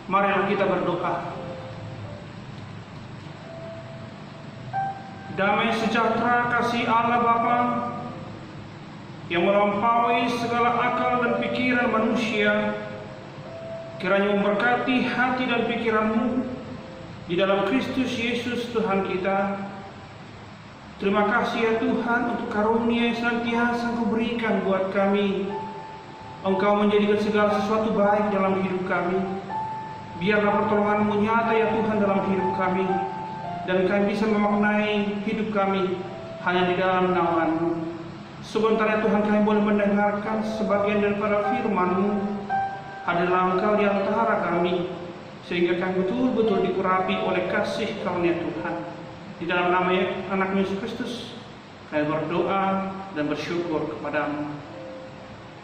Marilah kita berdoa. Damai sejahtera kasih Allah Bapa yang melampaui segala akal dan pikiran manusia, kiranya memberkati hati dan pikiranmu di dalam Kristus Yesus Tuhan kita. Terima kasih ya Tuhan untuk karunia yang senantiasa Engkau berikan buat kami. Engkau menjadikan segala sesuatu baik dalam hidup kami. Biarlah pertolongan-Mu nyata ya Tuhan dalam hidup kami, dan kami bisa memaknai hidup kami hanya di dalam naungan-Mu. Sebentar ya Tuhan, kami boleh mendengarkan sebagian daripada firman-Mu. Hadirlah Engkau di antara kami, sehingga kami betul-betul diurapi oleh kasih karunia Tuhan. Di dalam nama Anak Yesus Kristus, kami berdoa dan bersyukur kepada-Mu.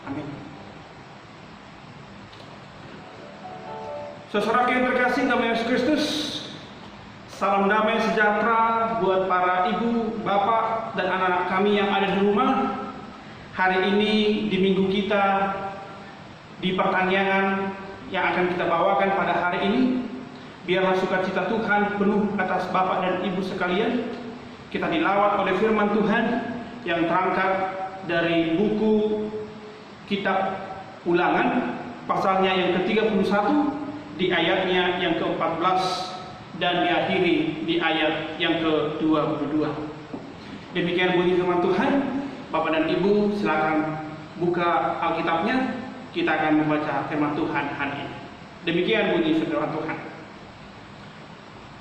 Amin. Saudara yang terkasih dalam Yesus Kristus, salam damai sejahtera buat para ibu, bapak, dan anak-anak kami yang ada di rumah. Hari ini di minggu kita, di pertanyaan yang akan kita bawakan pada hari ini, biarlah sukacita Tuhan penuh atas bapak dan ibu sekalian. Kita dilawat oleh firman Tuhan yang terangkat dari buku kitab Ulangan, pasalnya yang ke-31, di ayatnya yang ke-14, dan diakhiri di ayat yang ke-22. Demikian bunyi firman Tuhan. Bapak dan Ibu silakan buka Alkitabnya. Kita akan membaca firman Tuhan hari ini. Demikian bunyi firman Tuhan.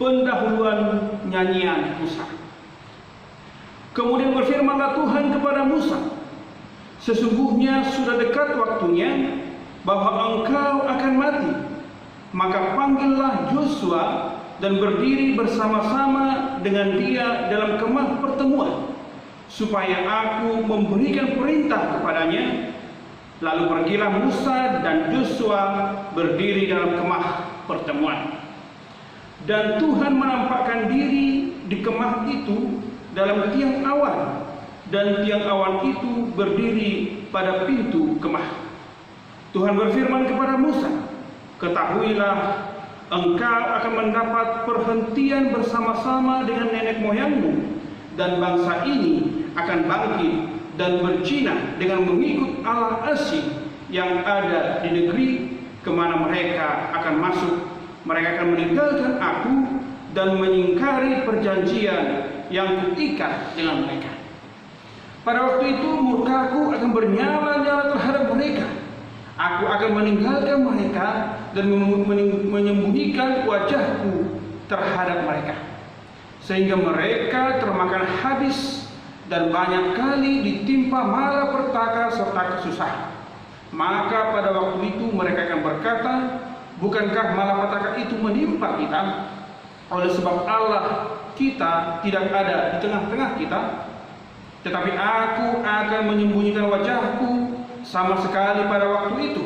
Pendahuluan nyanyian Musa. Kemudian berfirmanlah Tuhan kepada Musa, sesungguhnya sudah dekat waktunya bahwa engkau akan mati. Maka panggillah Yosua dan berdiri bersama-sama dengan dia dalam kemah pertemuan, supaya aku memberikan perintah kepadanya. Lalu pergilah Musa dan Yosua berdiri dalam kemah pertemuan. Dan Tuhan menampakkan diri di kemah itu dalam tiang awan, dan tiang awan itu berdiri pada pintu kemah. Tuhan berfirman kepada Musa, ketahuilah, engkau akan mendapat perhentian bersama-sama dengan nenek moyangmu, dan bangsa ini akan bangkit dan berjinah dengan mengikut Allah asing yang ada di negeri kemana mereka akan masuk. Mereka akan meninggalkan aku dan mengingkari perjanjian yang kuikat dengan mereka. Pada waktu itu murkaku akan bernyala-nyala terhadap mereka. Aku akan meninggalkan mereka dan menyembunyikan wajahku terhadap mereka, sehingga mereka termakan habis dan banyak kali ditimpa malapetaka serta kesusahan. Maka pada waktu itu mereka akan berkata, bukankah malapetaka itu menimpa kita? Oleh sebab Allah kita tidak ada di tengah-tengah kita. Tetapi aku akan menyembunyikan wajahku sama sekali pada waktu itu,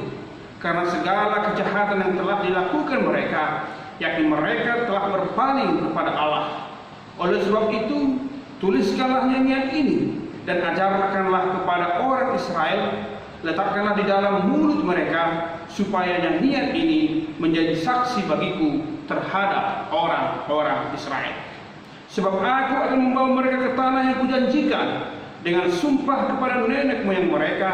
karena segala kejahatan yang telah dilakukan mereka, yakni mereka telah berpaling kepada Allah. Oleh sebab itu, tuliskanlah nyanyian ini dan ajarkanlah kepada orang Israel, letakkanlah di dalam mulut mereka, supaya nyanyian ini menjadi saksi bagiku terhadap orang-orang Israel. Sebab aku akan membawa mereka ke tanah yang kujanjikan dengan sumpah kepada nenek moyang mereka,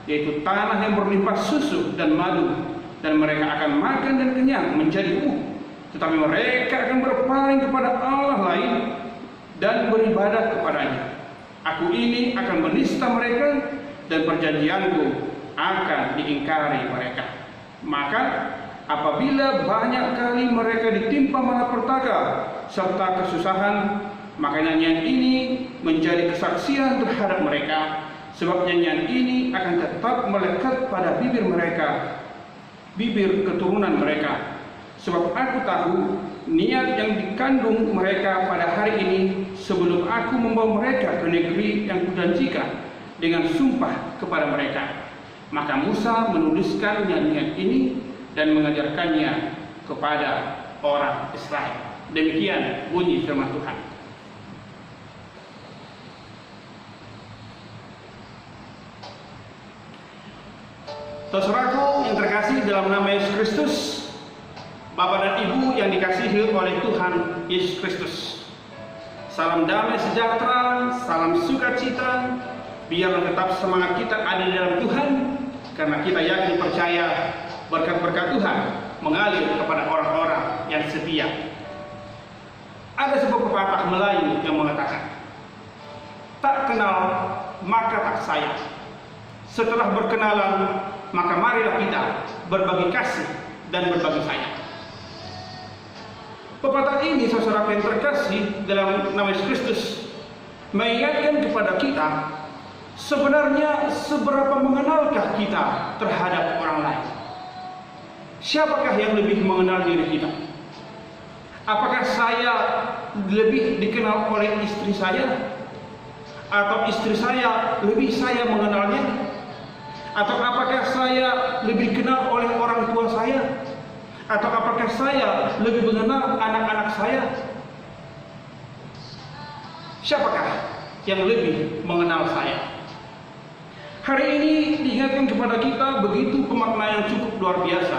yaitu tanah yang berlimpah susu dan madu, dan mereka akan makan dan kenyang menjadi umum. Tetapi mereka akan berpaling kepada Allah lain dan beribadah kepadanya. Aku ini akan menista mereka, dan perjanjianku akan diingkari mereka. Maka apabila banyak kali mereka ditimpa malapetaka serta kesusahan, maka nyanyian ini menjadi kesaksian terhadap mereka. Sebab nyanyian ini akan tetap melekat pada bibir mereka, bibir keturunan mereka. Sebab aku tahu niat yang dikandung mereka pada hari ini, sebelum aku membawa mereka ke negeri yang kujanjikan dengan sumpah kepada mereka. Maka Musa menuliskan nyanyian ini dan mengajarkannya kepada orang Israel. Demikian bunyi firman Tuhan. Saudaraku yang terkasih dalam nama Yesus Kristus, Bapak dan Ibu yang dikasihi oleh Tuhan Yesus Kristus, salam damai sejahtera, salam sukacita. Biarlah tetap semangat kita ada di dalam Tuhan, karena kita yakin percaya berkat-berkat Tuhan mengalir kepada orang-orang yang setia. Ada sebuah pepatah Melayu yang mengatakan, tak kenal maka tak sayang. Setelah berkenalan, maka marilah kita berbagi kasih dan berbagi sayang. Pepatah ini, saudara yang terkasih dalam nama Yesus Kristus, mengingatkan kepada kita sebenarnya seberapa mengenalkah kita terhadap orang lain. Siapakah yang lebih mengenal diri kita? Apakah saya lebih dikenal oleh istri saya? Atau istri saya lebih saya mengenalnya? Atau apakah saya lebih dikenal oleh orang tua saya? Atau apakah saya lebih mengenal anak-anak saya? Siapakah yang lebih mengenal saya? Hari ini diingatkan kepada kita begitu pemaknaan yang cukup luar biasa,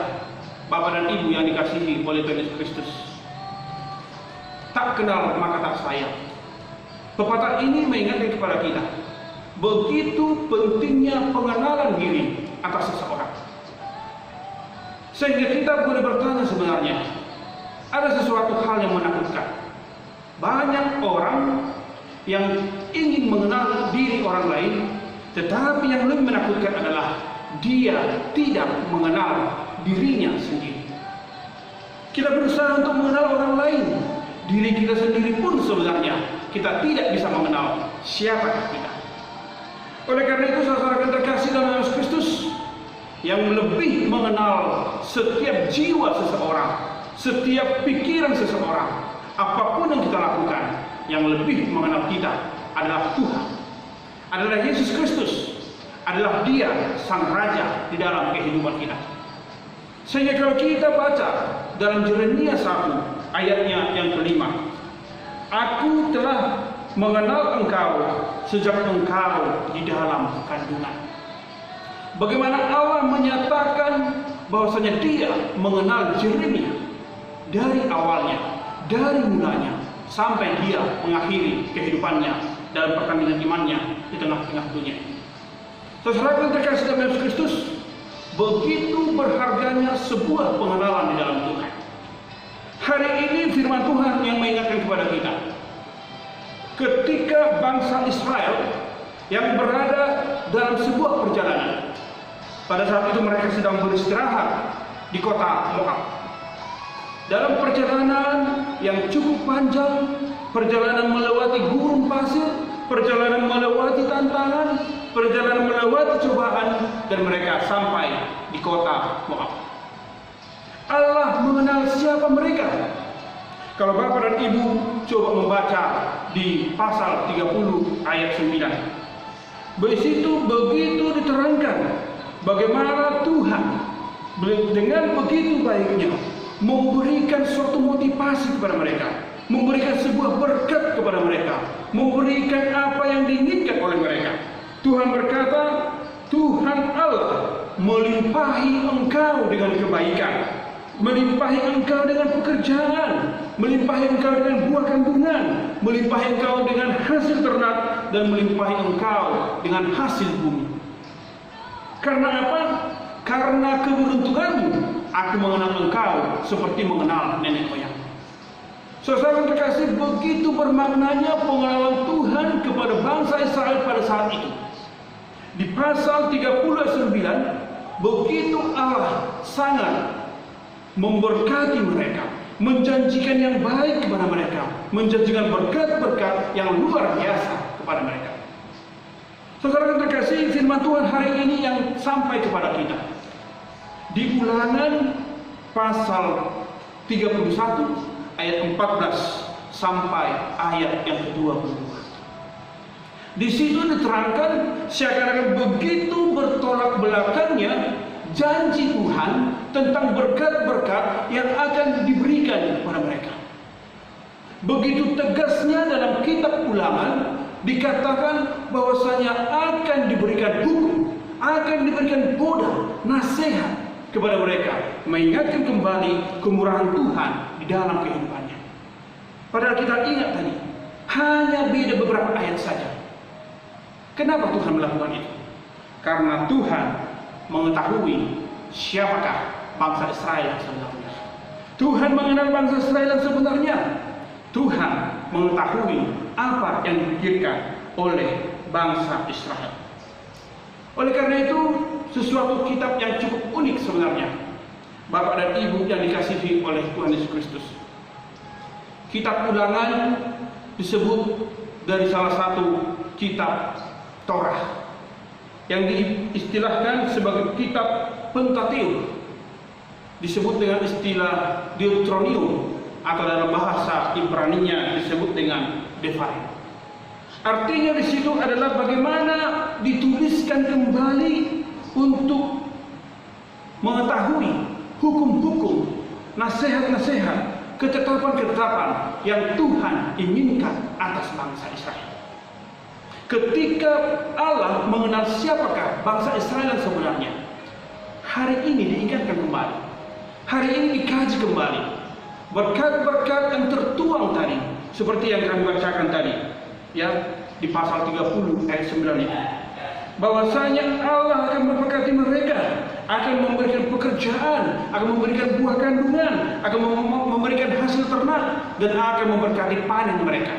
Bapak dan Ibu yang dikasihi oleh Tuhan Yesus Kristus. Tak kenal maka tak sayang. Pepatah ini mengingatkan kepada kita begitu pentingnya pengenalan diri atas seseorang, sehingga kita boleh bertanya, sebenarnya ada sesuatu hal yang menakutkan. Banyak orang yang ingin mengenal diri orang lain, tetapi yang lebih menakutkan adalah dia tidak mengenal dirinya sendiri. Kita berusaha untuk mengenal orang lain, diri kita sendiri pun sebenarnya kita tidak bisa mengenal siapa kita. Oleh karena itu, saudara yang terkasih dalam Yesus Kristus, yang lebih mengenal setiap jiwa seseorang, setiap pikiran seseorang, apapun yang kita lakukan, yang lebih mengenal kita adalah Tuhan, adalah Yesus Kristus, adalah Dia Sang Raja di dalam kehidupan kita. Sehingga kalau kita baca dalam Yeremia 1 ayatnya yang kelima, aku telah mengenal engkau sejak engkau di dalam kandungan. Bagaimana Allah menyatakan bahwasanya Dia mengenal Yeremia dari awalnya, dari mulanya, sampai dia mengakhiri kehidupannya dalam pertandingan imannya di tengah-tengah dunia. Saudara yang terkasih dalam Yesus Kristus, begitu berharganya sebuah pengenalan di dalam Tuhan. Hari ini firman Tuhan yang mengingatkan kepada kita, ketika bangsa Israel yang berada dalam sebuah perjalanan, pada saat itu mereka sedang beristirahat di kota Moab. Dalam perjalanan yang cukup panjang, perjalanan melewati gurun pasir, perjalanan melewati tantangan, perjalanan melewati cobaan, dan mereka sampai di kota Moab. Allah mengenal siapa mereka. Kalau Bapak dan Ibu coba membaca di pasal 30 ayat 9, di situ begitu diterangkan bagaimana Tuhan dengan begitu baiknya memberikan suatu motivasi kepada mereka, memberikan sebuah berkat kepada mereka, memberikan apa yang diinginkan oleh mereka. Tuhan berkata, Tuhan Allah melimpahi engkau dengan kebaikan, melimpahi engkau dengan pekerjaan, melimpahi engkau dengan buah kandungan, melimpahi engkau dengan hasil ternak, dan melimpahi engkau dengan hasil bumi. Karena apa? Karena keberuntunganmu, aku mengenal engkau seperti mengenal nenek moyang. Saudara terkasih, begitu bermaknanya pengenalan Tuhan kepada bangsa Israel pada saat itu. Di pasal 39, begitu Allah sangat memberkati mereka, menjanjikan yang baik kepada mereka, menjanjikan berkat-berkat yang luar biasa kepada mereka. Saudara terkasih, firman Tuhan hari ini yang sampai kepada kita di Ulangan pasal 31 ayat 14 sampai ayat yang ke-22. Di situ diterangkan seakan-akan begitu bertolak belakangnya janji Tuhan tentang berkat-berkat yang akan diberikan kepada mereka. Begitu tegasnya dalam kitab Ulangan dikatakan bahwasanya akan diberikan hukum, akan diberikan boda, nasihat, kepada mereka, mengingatkan kembali kemurahan Tuhan di dalam kehidupannya. Padahal kita ingat tadi, hanya beda beberapa ayat saja. Kenapa Tuhan melakukan itu? Karena Tuhan mengetahui siapakah bangsa Israel yang sebenarnya. Tuhan mengenal bangsa Israel yang sebenarnya. Tuhan mengetahui apa yang dipikirkan oleh bangsa Israel. Oleh karena itu, sesuatu kitab yang cukup unik sebenarnya, Bapak dan Ibu yang dikasihi oleh Tuhan Yesus Kristus. Kitab Ulangan disebut dari salah satu kitab Torah yang diistilahkan sebagai kitab Pentateuch, disebut dengan istilah Deuteronomium, atau dalam bahasa Ibraninya disebut dengan Devarim. Artinya di situ adalah bagaimana dituliskan kembali untuk mengetahui hukum-hukum, nasihat-nasihat, ketetapan-ketetapan yang Tuhan inginkan atas bangsa Israel. Ketika Allah mengenal siapakah bangsa Israel yang sebenarnya, hari ini diingatkan kembali, hari ini dikaji kembali berkat-berkat yang tertuang tadi, seperti yang kami bacakan tadi, ya, di pasal 30 ayat 9 ini, bahwasanya Allah akan memberkati mereka, akan memberikan pekerjaan, akan memberikan buah kandungan, akan memberikan hasil ternak, dan akan memberkati panen mereka.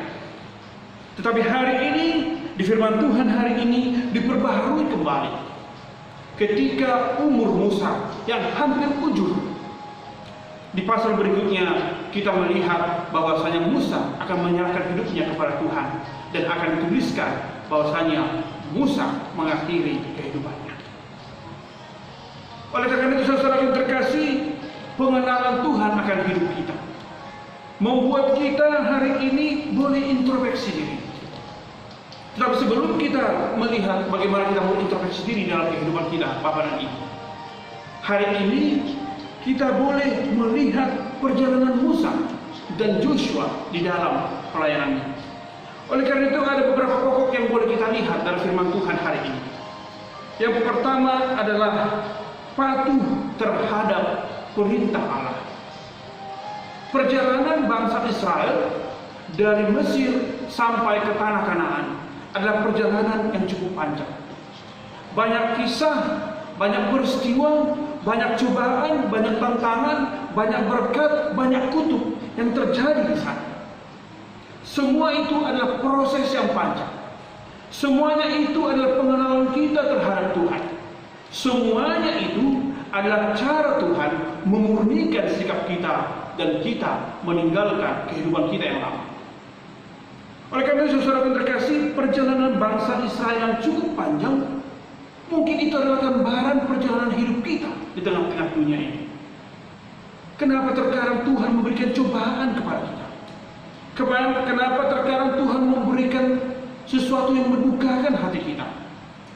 Tetapi hari ini, di firman Tuhan hari ini diperbaharui kembali ketika umur Musa yang hampir ujur. Di pasal berikutnya kita melihat bahwasanya Musa akan menyerahkan hidupnya kepada Tuhan, dan akan dituliskan bahwasanya Musa mengakhiri kehidupannya. Oleh karena itu, saudara yang terkasih, pengenalan Tuhan akan hidup kita membuat kita hari ini boleh introspeksi diri. Tetapi sebelum kita melihat bagaimana kita mau introspeksi diri dalam kehidupan kita, Bapak dan Ibu, hari ini kita boleh melihat perjalanan Musa dan Joshua di dalam pelayanannya. Oleh karena itu, ada beberapa pokok yang boleh kita lihat dalam firman Tuhan hari ini. Yang pertama adalah patuh terhadap perintah Allah. Perjalanan bangsa Israel dari Mesir sampai ke tanah Kanaan adalah perjalanan yang cukup panjang. Banyak kisah, banyak peristiwa, banyak cobaan, banyak tantangan, banyak berkat, banyak kutuk yang terjadi di sana. Semua itu adalah proses yang panjang. Semuanya itu adalah pengenalan kita terhadap Tuhan. Semuanya itu adalah cara Tuhan memurnikan sikap kita, dan kita meninggalkan kehidupan kita yang lama. Oleh karena itu, saudara yang terkasih, perjalanan bangsa Israel yang cukup panjang, mungkin itu adalah gambaran perjalanan hidup kita di tengah-tengah dunia ini. Kenapa terkadang Tuhan memberikan cobaan kepada kita? Kenapa terkadang Tuhan memberikan sesuatu yang mendukakan hati kita?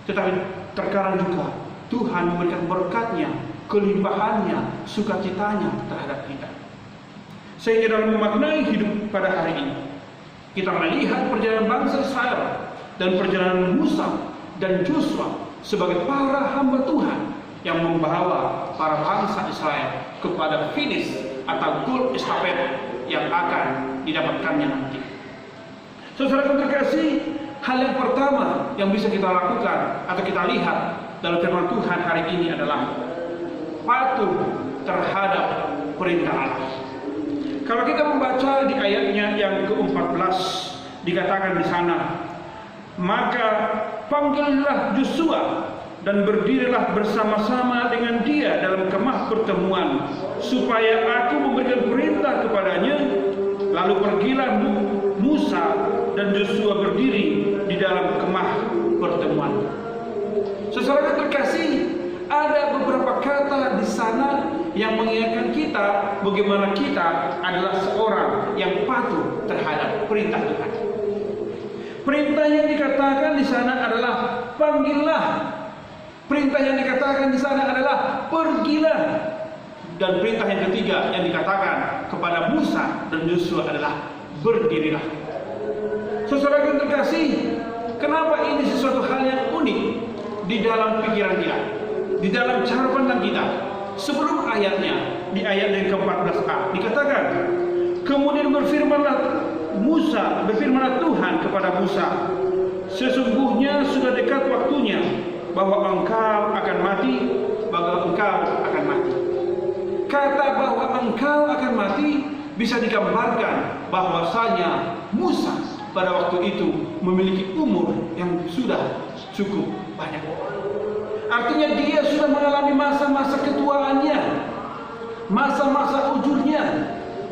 Tetapi terkadang juga Tuhan memberikan berkatnya, kelimpahannya, sukacitanya terhadap kita. Sehingga dalam memaknai hidup pada hari ini, kita melihat perjalanan bangsa Israel dan perjalanan Musa dan Joshua sebagai para hamba Tuhan yang membawa para bangsa Israel kepada finish atau goal estafet yang akan didapatkannya nanti. Saudara yang terkasih, hal yang pertama yang bisa kita lakukan atau kita lihat dalam firman Tuhan hari ini adalah patuh terhadap perintah Allah. Kalau kita membaca di ayatnya yang ke-14, dikatakan di sana, maka panggillah Joshua dan berdirilah bersama-sama dengan dia dalam kemah pertemuan, supaya aku memberikan perintah kepadanya. Lalu pergilah Musa dan Joshua berdiri di dalam kemah pertemuan. Saudara terkasih, ada beberapa kata di sana yang mengingatkan kita bagaimana kita adalah seorang yang patuh terhadap perintah Tuhan. Perintah yang dikatakan di sana adalah panggillah. Perintah yang dikatakan di sana adalah pergilah. Dan perintah yang ketiga yang dikatakan kepada Musa dan Joshua adalah berdirilah. Saudara yang terkasih, kenapa ini sesuatu hal yang unik di dalam pikiran kita, di dalam cara pandang kita? sebelum ayatnya, di ayat yang ke-14a dikatakan, kemudian berfirmanlah Tuhan kepada Musa, sesungguhnya sudah dekat waktunya bahwa engkau akan mati, Kata bahwa engkau akan mati bisa digambarkan bahwasanya Musa pada waktu itu memiliki umur yang sudah cukup banyak. Artinya dia sudah mengalami masa-masa ketuaannya, masa-masa ujurnya,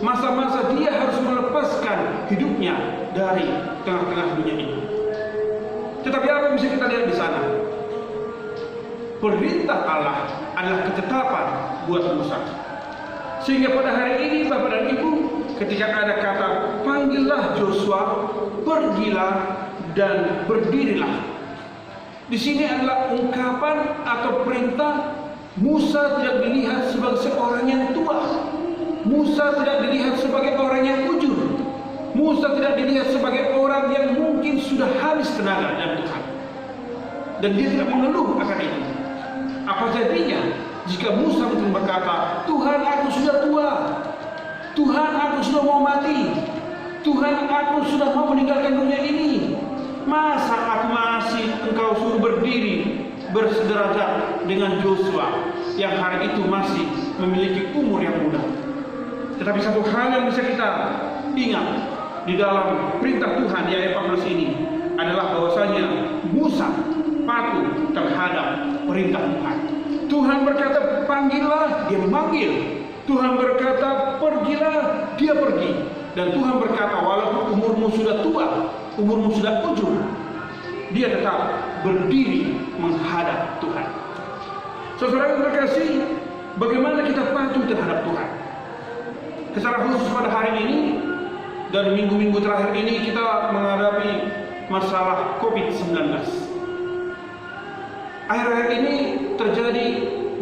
masa-masa dia harus melepaskan hidupnya dari tengah-tengah dunia ini. Tetapi apa yang bisa kita lihat di sana? Perintah Allah adalah ketetapan buat Musa. Sehingga pada hari ini Bapak dan Ibu, ketika ada kata panggillah Joshua, pergilah dan berdirilah, di sini adalah ungkapan atau perintah. Musa tidak dilihat sebagai seorang yang tua, Musa tidak dilihat sebagai orang yang ujur, Musa tidak dilihat sebagai orang yang mungkin sudah habis tenaga dan Tuhan, dan dia tidak mengeluh akan itu. Apa jadinya jika Musa betul berkata, Tuhan aku sudah tua, Tuhan aku sudah mau mati, Tuhan aku sudah mau meninggalkan dunia ini, masa aku masih engkau suruh berdiri bersederajat dengan Joshua yang hari itu masih memiliki umur yang muda. Tetapi satu hal yang bisa kita ingat di dalam perintah Tuhan di ayat 14 ini adalah bahwasanya Musa patuh terhadap perintah Tuhan. Tuhan berkata panggillah, dia memanggil. Tuhan berkata pergilah, dia pergi. Dan Tuhan berkata walaupun umurmu sudah tua, umurmu sudah ujung, dia tetap berdiri menghadap Tuhan. Saudara yang terkasih, bagaimana kita patuh terhadap Tuhan? Secara khusus pada hari ini dan minggu-minggu terakhir ini kita menghadapi masalah COVID-19. Akhir-akhir ini terjadi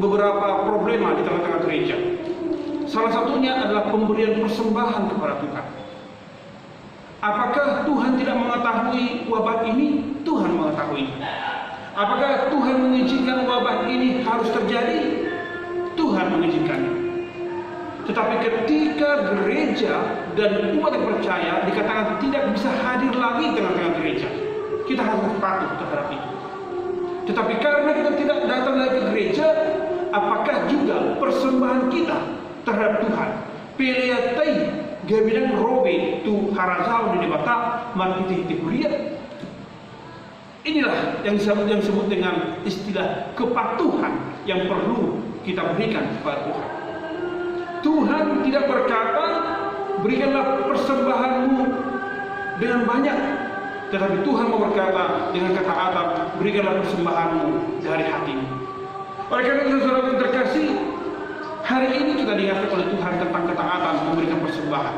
beberapa problema di tengah-tengah gereja. Salah satunya adalah pemberian persembahan kepada Tuhan. Apakah Tuhan tidak mengetahui wabah ini? Tuhan mengetahui. Apakah Tuhan mengizinkan wabah ini harus terjadi? Tuhan mengizinkannya. Tetapi ketika gereja dan umat yang percaya dikatakan tidak bisa hadir lagi di tengah-tengah gereja, kita harus patuh terhadap itu. Tetapi karena kita tidak datang lagi ke gereja, apakah juga persembahan kita terhadap Tuhan? Peleatai gabinan robe tu harazau di bata markiti kuliah. Inilah yang disebut dengan istilah kepatuhan yang perlu kita berikan kepada Tuhan. Tuhan tidak berkata berikanlah persembahanmu dengan banyak, tetapi Tuhan mau berkata dengan ketaatan, berikanlah persembahanmu dari hatimu. Oleh karena itu saudara yang terkasih, hari ini kita diingatkan oleh Tuhan tentang ketaatan memberikan persembahan.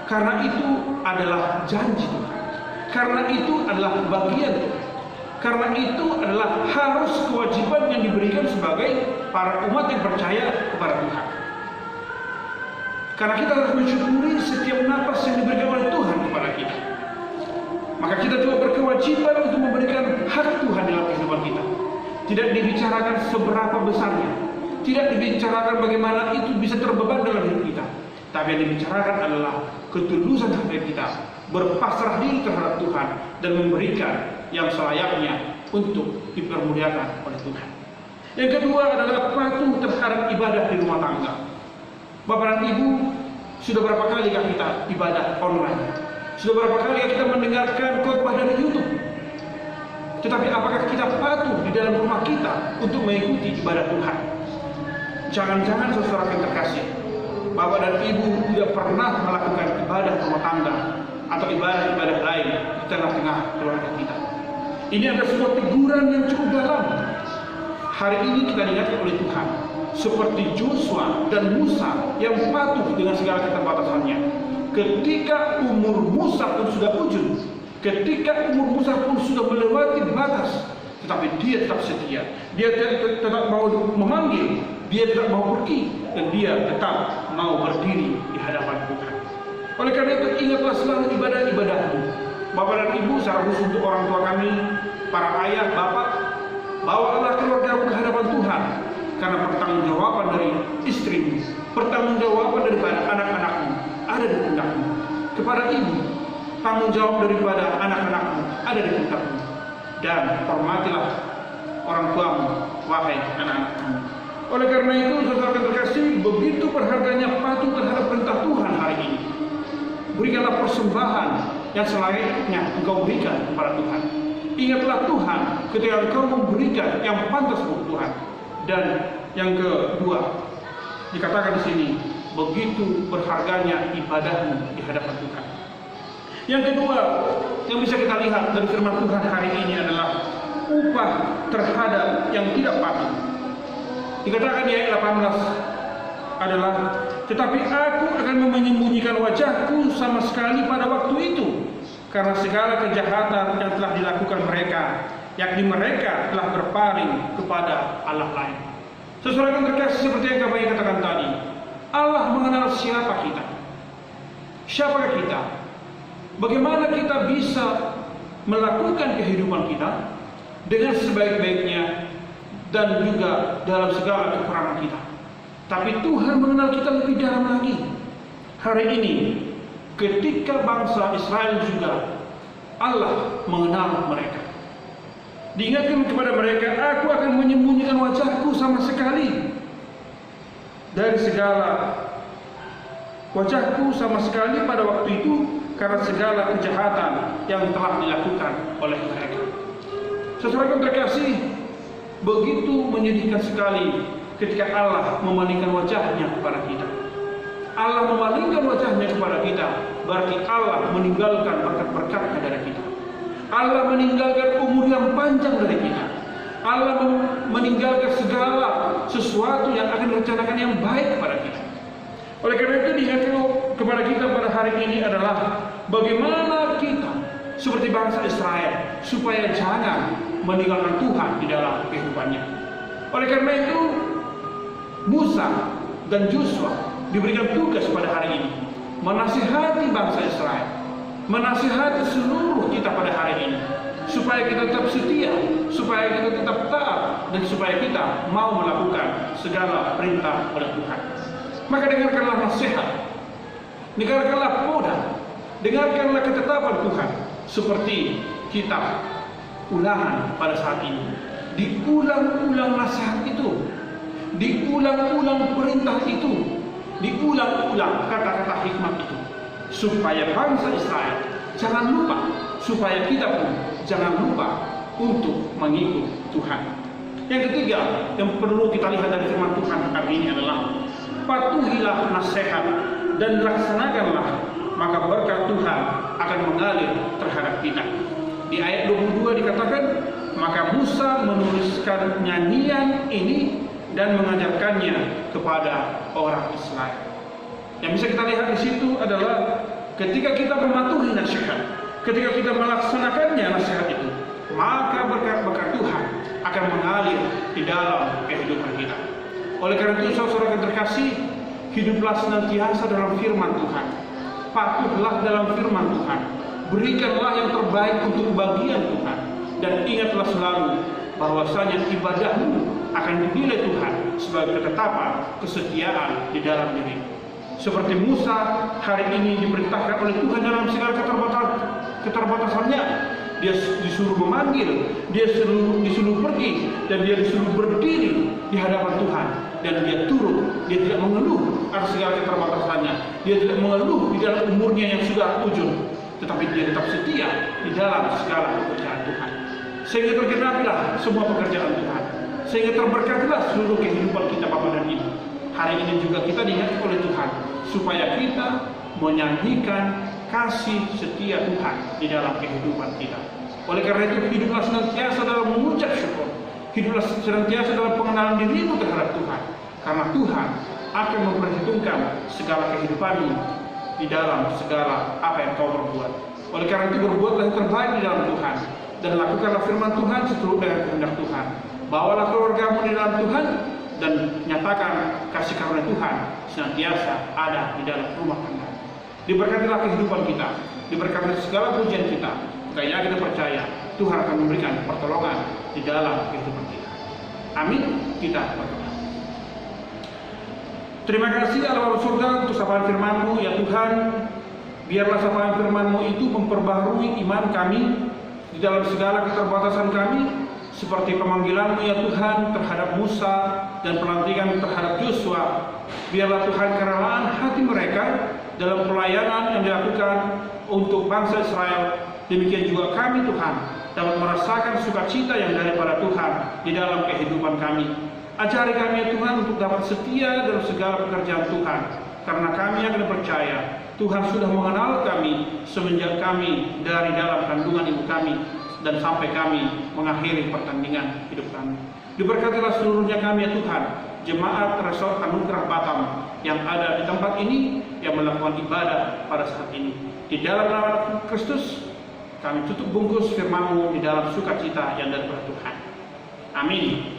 Karena itu adalah janji Tuhan. Karena itu adalah bagian Tuhan. Karena itu adalah harus kewajiban yang diberikan sebagai para umat yang percaya kepada Tuhan. Karena kita harus mensyukuri setiap napas yang diberikan oleh Tuhan kepada kita. Maka kita juga berkewajiban untuk memberikan hak Tuhan dalam kehidupan kita. Tidak dibicarakan seberapa besarnya, tidak dibicarakan bagaimana itu bisa terbeban dalam hidup kita, tapi yang dibicarakan adalah ketulusan hati kita, berpasrah diri terhadap Tuhan dan memberikan yang selayaknya untuk dipermuliakan oleh Tuhan. Yang kedua adalah patuh terhadap ibadah di rumah tangga. Bapak dan Ibu, sudah berapa kali kita ibadah online? Sudah berapa kali kita mendengarkan khotbah dari YouTube? Tetapi apakah kita patuh di dalam rumah kita untuk mengikuti ibadah Tuhan? Jangan-jangan saudara yang terkasih, Bapak dan Ibu tidak pernah melakukan ibadah rumah tangga atau ibadah-ibadah lain di tengah-tengah keluarga kita. Ini adalah sebuah teguran yang cukup dalam. Hari ini kita diingatkan oleh Tuhan seperti Joshua dan Musa yang patuh dengan segala keterbatasannya. Ketika umur Musa pun sudah ujung, ketika umur Musa pun sudah melewati batas, tetapi dia tetap setia. Dia tetap mau memanggil, dia tetap mau pergi, dan dia tetap mau berdiri di hadapan Tuhan. Oleh karena itu ingatlah selalu ibadah-ibadahmu. Bapak dan Ibu, secara khusus untuk orang tua kami, para ayah, bapak, bawalah keluargamu ke hadapan Tuhan. karena pertanggungjawaban dari istrimu, pertanggungjawaban daripada anak-anakmu ada di pundakmu. Kepada ibu, tanggung jawab daripada anak-anakmu ada di pundakmu. Dan hormatilah orang tuamu, wahai anak-anakmu. Oleh karena itu, saudara terkasih, begitu berharganya patuh terhadap perintah Tuhan hari ini. Berikanlah persembahan yang selayaknya engkau berikan kepada Tuhan. Ingatlah Tuhan ketika engkau memberikan yang pantas untuk Tuhan. Dan yang kedua, dikatakan di sini, begitu berharganya ibadahmu di hadapan Tuhan. Yang kedua, yang bisa kita lihat dari firman Tuhan hari ini adalah upah terhadap yang tidak patuh. Dikatakan di ayat 18 adalah, tetapi aku akan menyembunyikan wajahku sama sekali pada waktu itu, karena segala kejahatan yang telah dilakukan mereka, yakni mereka telah berpaling kepada Allah lain. Sesuai yang terkasih, seperti yang kami katakan tadi, Allah mengenal siapa kita. Siapakah kita? Bagaimana kita bisa melakukan kehidupan kita dengan sebaik-baiknya dan juga dalam segala kekurangan kita. Tapi Tuhan mengenal kita lebih dalam lagi. Hari ini, ketika bangsa Israel juga, Allah mengenal mereka. Diingatkan kepada mereka, aku akan menyembunyikan wajahku sama sekali dari segala wajahku sama sekali pada waktu itu, karena segala kejahatan yang telah dilakukan oleh mereka. Saudara terkasih, begitu menyedihkan sekali ketika Allah memalingkan wajahnya kepada kita. Allah memalingkan wajahnya kepada kita, berarti Allah meninggalkan berkat-berkatnya dari kita. Allah meninggalkan umur yang panjang dari kita. Allah meninggalkan segala sesuatu yang akan direncanakan yang baik kepada kita. Oleh karena itu, diingatkan kepada kita pada hari ini adalah bagaimana kita seperti bangsa Israel supaya jangan meninggalkan Tuhan di dalam kehidupannya. Oleh karena itu, Musa dan Yosua diberikan tugas pada hari ini menasihati bangsa Israel, menasihati seluruh kita pada hari ini, supaya kita tetap setia, supaya kita tetap taat, dan supaya kita mau melakukan segala perintah oleh Tuhan. Maka dengarkanlah nasihat, dengarkanlah poda, dengarkanlah ketetapan Tuhan, seperti kitab Ulangan pada saat ini. Diulang-ulang nasihat itu, diulang-ulang perintah itu, diulang-ulang kata-kata hikmat itu, supaya bangsa Israel jangan lupa, supaya kita pun jangan lupa untuk mengikut Tuhan. Yang ketiga yang perlu kita lihat dari firman Tuhan kali ini adalah patuhilah nasihat dan laksanakanlah, maka berkat Tuhan akan mengalir terhadap kita. Di ayat 22 dikatakan, maka Musa menuliskan nyanyian ini dan mengajarkannya kepada orang Israel. Yang bisa kita lihat di situ adalah ketika kita mematuhi nasihat, ketika kita melaksanakannya nasihat itu, maka berkat-berkat Tuhan akan mengalir di dalam kehidupan kita. Oleh karena itu, saudara yang terkasih, hiduplah senantiasa dalam firman Tuhan. Patuhlah dalam firman Tuhan. Berikanlah yang terbaik untuk bagian Tuhan. Dan ingatlah selalu bahwasanya ibadahmu akan dinilai Tuhan sebagai ketetapan kesetiaan di dalam diri. Seperti Musa hari ini diperintahkan oleh Tuhan dalam segala keterbatasannya. Dia disuruh memanggil, dia disuruh pergi, dan dia disuruh berdiri di hadapan Tuhan. Dan dia turun, dia tidak mengeluh atas segala keterbatasannya. Dia tidak mengeluh di dalam umurnya yang sudah ujung, tetapi dia tetap setia di dalam segala pekerjaan Tuhan. Sehingga tergenapilah semua pekerjaan Tuhan, sehingga terberkatilah seluruh kehidupan kita pada hari ini. Hari ini juga kita diingatkan oleh Tuhan supaya kita menyanyikan kasih setia Tuhan di dalam kehidupan kita. Oleh karena itu, hiduplah senantiasa dalam mengucap syukur, hiduplah senantiasa dalam pengenalan dirimu terhadap Tuhan, karena Tuhan akan memperhitungkan segala kehidupanmu di dalam segala apa yang kau berbuat. Oleh karena itu, berbuatlah yang terbaik di dalam Tuhan, dan lakukanlah firman Tuhan seturut dengan kehendak Tuhan. Bawalah keluargamu di dalam Tuhan, dan nyatakan kasih karunia Tuhan senantiasa ada di dalam rumah tangga. Diberkatilah kehidupan kita, diberkati segala pujian kita, karena kita percaya Tuhan akan memberikan pertolongan di dalam kehidupan kita. Amin. Kita berdoa. Terima kasih Allah surga untuk sapaan firman-Mu ya Tuhan. Biarlah sapaan firman-Mu itu memperbaharui iman kami di dalam segala keterbatasan kami, seperti pemanggilan-Mu ya Tuhan terhadap Musa dan pelantikan terhadap Yosua. Biarlah Tuhan kerelaan hati mereka dalam pelayanan yang dilakukan untuk bangsa Israel. Demikian juga kami Tuhan dapat merasakan sukacita yang daripada Tuhan di dalam kehidupan kami. Ajari kami ya Tuhan untuk dapat setia dalam segala pekerjaan Tuhan, karena kami akan percaya Tuhan sudah mengenal kami semenjak kami dari dalam kandungan ibu kami dan sampai kami mengakhiri pertandingan hidup kami. Diberkatilah seluruhnya kami ya Tuhan, jemaat Resort Anugerah Batam yang ada di tempat ini yang melakukan ibadah pada saat ini. Di dalam nama Kristus kami tutup bungkus firman-Mu di dalam sukacita yang daripada Tuhan. Amin.